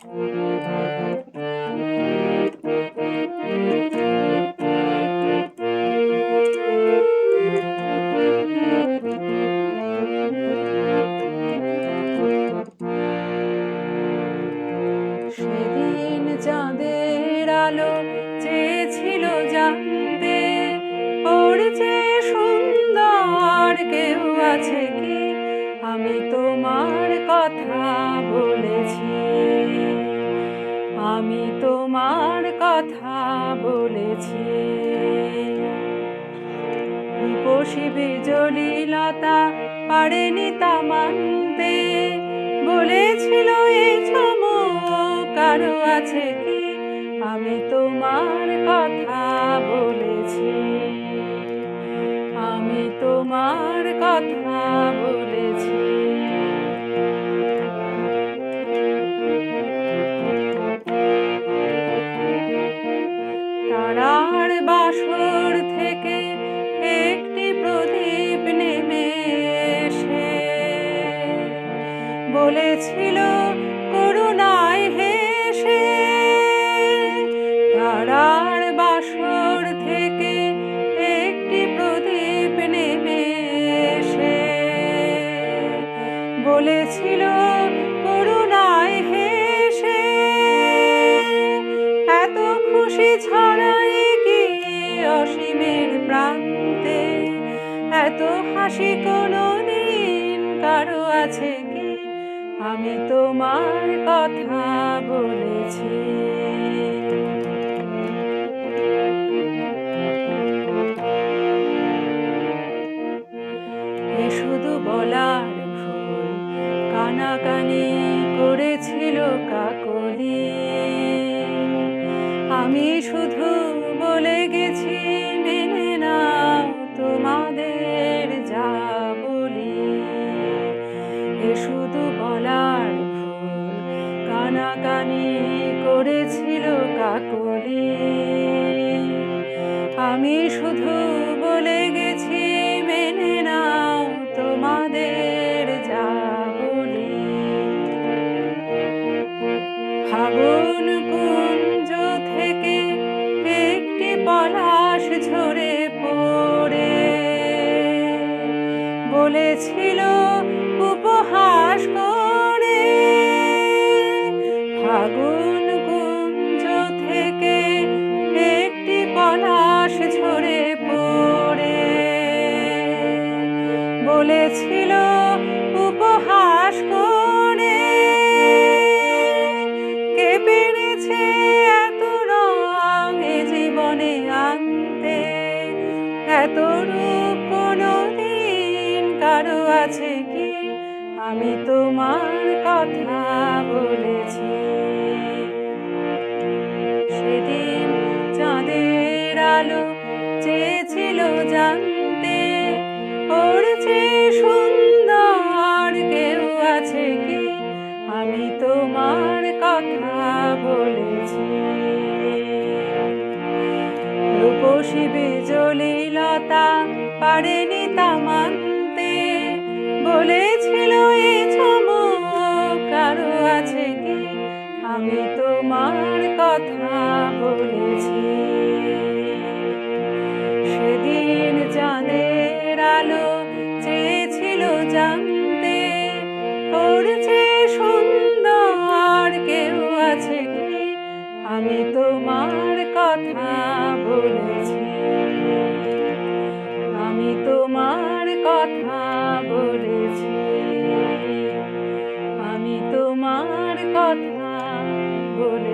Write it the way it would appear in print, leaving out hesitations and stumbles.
সেদিন চাঁদের আলো চেয়েছিল জানতে, ওর যে সুন্দর কেউ আছে কি? আমি তোমার কথা বলেছি, আমি তোমার কথা বলেছি। রূপসী বিজলি লতা পারেনি তা মানতে, বলেছিল এই চমক কারো আছে কি? আমি তোমার কথা বলেছি, আমি তোমার কথা বলেছি। তারার বাসর থেকে একটি প্রদীপ নেমে এসে বলেছিল করুণায় হেসে। তারার বাসর থেকে একটি প্রদীপ নেমে এসে বলেছিল করুণায় হেসে। এত খুশি ছড়ায় কি অসীমের প্রান্তে, এত হাসি কোনোদিন কারো আছে কি? আমি তোমার কথা বলেছি, এ শুধু বলার ভুল, কানাকানি করেছিল কাকলি। আমি শুধু বলে গেছি মেনে নাও তোমাদের যা বলি। এ শুধু বলার ভুল, কানাকানি করেছিল কাকলি। আমি শুধু বলে গেছি মেনে নাও তোমাদের যা বলি। ফাগুন কুঞ্জ থেকে একটি পলাশ ঝরে পড়ে বলেছিল উপহাস করে। ফাগুন কুঞ্জ থেকে একটি পলাশ ঝরে পড়ে বলেছিল উপহাস করে। কে পেরেছে এত রং এ জীবনে আনতে, এত রূপ কোনোদিন কারো আছে কি? আমি তোমার কথা বলেছি। সেদিন চাঁদের আলো চেয়েছিল জানতে, ওর যে সুন্দর কেউ আছে কি? আমি তোমার কথা বলেছি। রূপসী বিজলি লতা পারেনি তা মানতে, বলেছিল এই চমক কারো আছে কি? আমি তোমার কথা বলেছি। সেদিন চাঁদের আলো চেয়েছিল জানতে, ওর যে সুন্দর কেউ আছে কি? আমি তোমার কথা বলেছি, আমি তোমার কথা বলেছি, আমি তোমার কথা বলেছি।